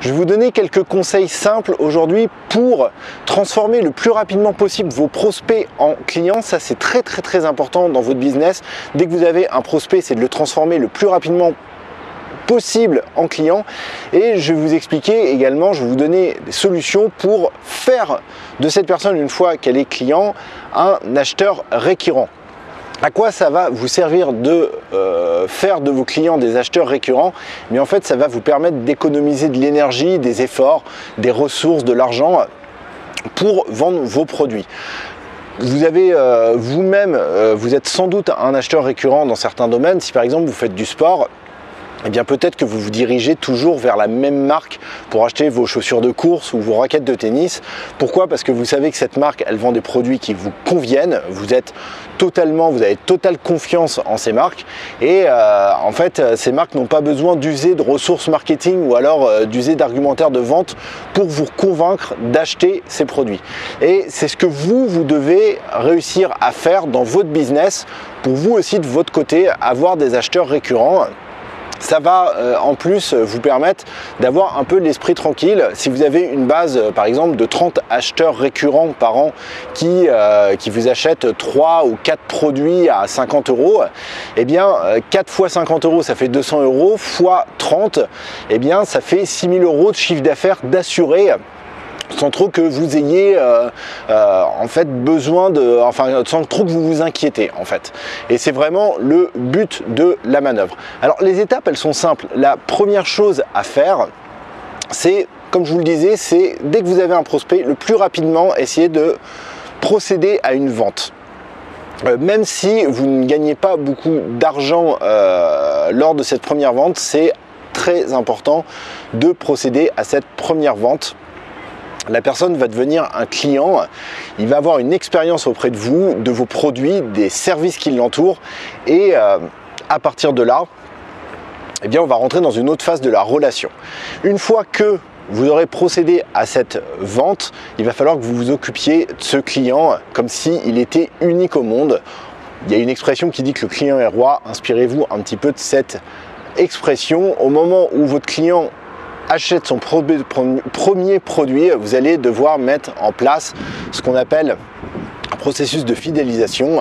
Je vais vous donner quelques conseils simples aujourd'hui pour transformer le plus rapidement possible vos prospects en clients. Ça, c'est très important dans votre business. Dès que vous avez un prospect, c'est de le transformer le plus rapidement possible en client. Et je vais vous expliquer également, je vais vous donner des solutions pour faire de cette personne, une fois qu'elle est client, un acheteur récurrent. À quoi ça va vous servir de faire de vos clients des acheteurs récurrents? Mais en fait, ça va vous permettre d'économiser de l'énergie, des efforts, des ressources, de l'argent pour vendre vos produits. Vous avez vous-même, vous êtes sans doute un acheteur récurrent dans certains domaines. Si par exemple vous faites du sport, eh bien peut-être que vous vous dirigez toujours vers la même marque pour acheter vos chaussures de course ou vos raquettes de tennis. Pourquoi? Parce que vous savez que cette marque, elle vend des produits qui vous conviennent. Vous avez totale confiance en ces marques. Et en fait, ces marques n'ont pas besoin d'user de ressources marketing ou alors d'user d'argumentaire de vente pour vous convaincre d'acheter ces produits. Et c'est ce que vous devez réussir à faire dans votre business pour vous aussi de votre côté avoir des acheteurs récurrents. Ça va en plus vous permettre d'avoir un peu l'esprit tranquille. Si vous avez une base par exemple de 30 acheteurs récurrents par an qui vous achètent 3 ou 4 produits à 50 €, eh bien 4 fois 50 €, ça fait 200 € fois 30, eh bien ça fait 6 000 € de chiffre d'affaires d'assuré, sans trop que vous ayez en fait besoin de, sans trop que vous vous inquiétez en fait. Et c'est vraiment le but de la manœuvre. Alors les étapes, elles sont simples. La première chose à faire, c'est, comme je vous le disais, c'est dès que vous avez un prospect, le plus rapidement essayer de procéder à une vente. Même si vous ne gagnez pas beaucoup d'argent lors de cette première vente, c'est très important de procéder à cette première vente. La personne va devenir un client, il va avoir une expérience auprès de vous, de vos produits, des services qui l'entourent, et à partir de là, eh bien, on va rentrer dans une autre phase de la relation. Une fois que vous aurez procédé à cette vente, il va falloir que vous vous occupiez de ce client comme s'il était unique au monde. Il y a une expression qui dit que le client est roi. Inspirez-vous un petit peu de cette expression. Au moment où votre client achète son premier produit, vous allez devoir mettre en place ce qu'on appelle un processus de fidélisation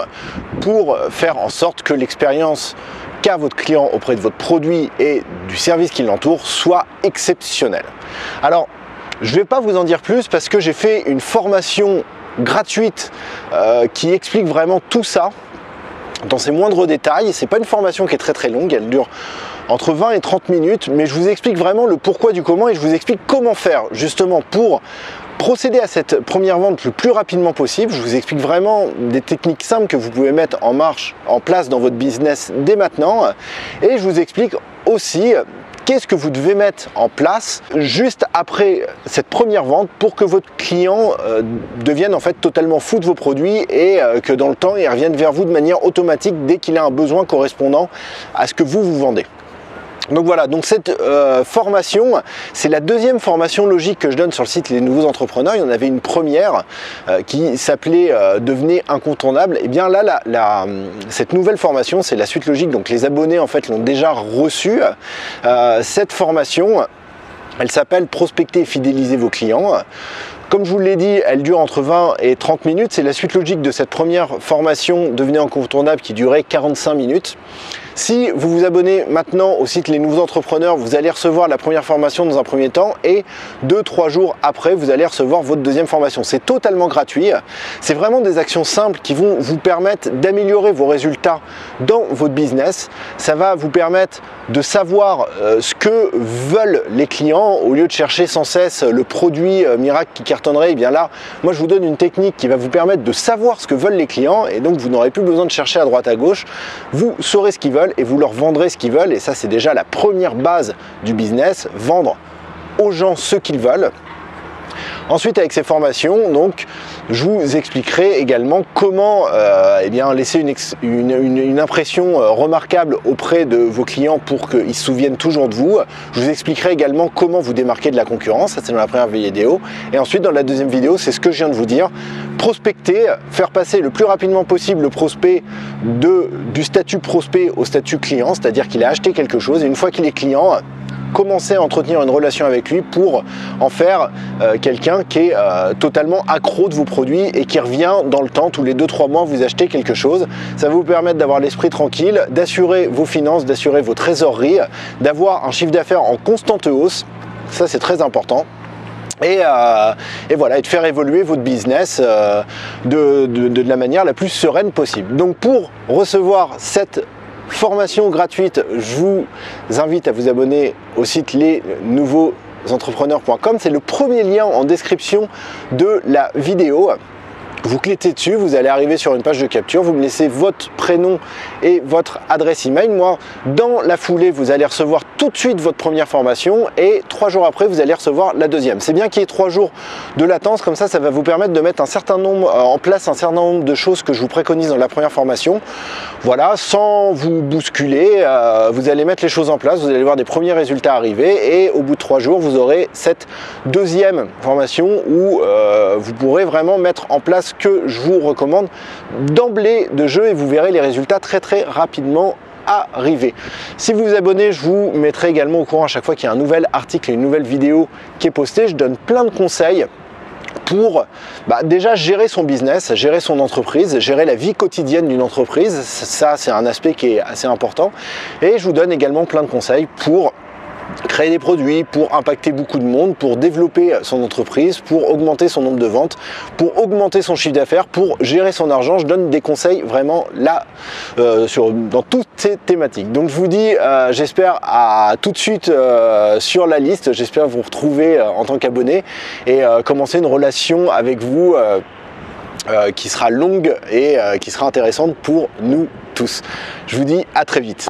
pour faire en sorte que l'expérience qu'a votre client auprès de votre produit et du service qui l'entoure soit exceptionnelle. Alors, je ne vais pas vous en dire plus parce que j'ai fait une formation gratuite qui explique vraiment tout ça dans ses moindres détails. C'est pas une formation qui est très longue, elle dure entre 20 et 30 minutes, mais je vous explique vraiment le pourquoi du comment et je vous explique comment faire justement pour procéder à cette première vente le plus rapidement possible. Je vous explique vraiment des techniques simples que vous pouvez mettre en place dans votre business dès maintenant, et je vous explique aussi qu'est-ce que vous devez mettre en place juste après cette première vente pour que votre client devienne en fait totalement fou de vos produits et que dans le temps il revienne vers vous de manière automatique dès qu'il a un besoin correspondant à ce que vous vendez. Donc voilà, donc cette formation, c'est la deuxième formation logique que je donne sur le site Les Nouveaux Entrepreneurs. Il y en avait une première qui s'appelait Devenez incontournable. Et bien là, cette nouvelle formation, c'est la suite logique. Donc les abonnés en fait l'ont déjà reçue. Cette formation, elle s'appelle Prospecter et fidéliser vos clients. Comme je vous l'ai dit, elle dure entre 20 et 30 minutes. C'est la suite logique de cette première formation Devenez incontournable qui durait 45 minutes. Si vous vous abonnez maintenant au site Les Nouveaux Entrepreneurs, vous allez recevoir la première formation dans un premier temps et 2-3 jours après, vous allez recevoir votre deuxième formation. C'est totalement gratuit. C'est vraiment des actions simples qui vont vous permettre d'améliorer vos résultats dans votre business. Ça va vous permettre de savoir ce que veulent les clients au lieu de chercher sans cesse le produit miracle qui cartonnerait. Et bien là, moi je vous donne une technique qui va vous permettre de savoir ce que veulent les clients et donc vous n'aurez plus besoin de chercher à droite à gauche. Vous saurez ce qu'ils veulent et vous leur vendrez ce qu'ils veulent, et ça c'est déjà la première base du business, vendre aux gens ce qu'ils veulent. Ensuite, avec ces formations, donc, je vous expliquerai également comment laisser une impression remarquable auprès de vos clients pour qu'ils se souviennent toujours de vous. Je vous expliquerai également comment vous démarquer de la concurrence, ça c'est dans la première vidéo. Et ensuite, dans la deuxième vidéo, c'est ce que je viens de vous dire. Prospecter, faire passer le plus rapidement possible le prospect du statut prospect au statut client, c'est-à-dire qu'il a acheté quelque chose, et une fois qu'il est client, commencez à entretenir une relation avec lui pour en faire quelqu'un qui est totalement accro de vos produits et qui revient dans le temps, tous les 2-3 mois vous achetez quelque chose. Ça va vous permettre d'avoir l'esprit tranquille, d'assurer vos finances, d'assurer vos trésoreries, d'avoir un chiffre d'affaires en constante hausse, ça c'est très important. Et voilà, et de faire évoluer votre business de la manière la plus sereine possible. Donc pour recevoir cette formation gratuite, je vous invite à vous abonner au site lesnouveauxentrepreneurs.com. C'est le premier lien en description de la vidéo. Vous cliquez dessus, vous allez arriver sur une page de capture, vous me laissez votre prénom et votre adresse email. Moi, dans la foulée, vous allez recevoir tout de suite votre première formation et 3 jours après, vous allez recevoir la deuxième. C'est bien qu'il y ait 3 jours de latence, comme ça va vous permettre de mettre en place un certain nombre de choses que je vous préconise dans la première formation. Voilà, sans vous bousculer, vous allez mettre les choses en place, vous allez voir des premiers résultats arriver et au bout de 3 jours, vous aurez cette deuxième formation où vous pourrez vraiment mettre en place que je vous recommande d'emblée de jeu et vous verrez les résultats très rapidement arriver. Si vous vous abonnez, je vous mettrai également au courant à chaque fois qu'il y a un nouvel article et une nouvelle vidéo qui est postée. Je donne plein de conseils pour déjà gérer son business, gérer son entreprise, gérer la vie quotidienne d'une entreprise. Ça, c'est un aspect qui est assez important. Et je vous donne également plein de conseils pour créer des produits, pour impacter beaucoup de monde, pour développer son entreprise, pour augmenter son nombre de ventes, pour augmenter son chiffre d'affaires, pour gérer son argent. Je donne des conseils vraiment là dans toutes ces thématiques. Donc je vous dis, j'espère à tout de suite sur la liste. J'espère vous retrouver en tant qu'abonné et commencer une relation avec vous qui sera longue et qui sera intéressante pour nous tous. Je vous dis à très vite.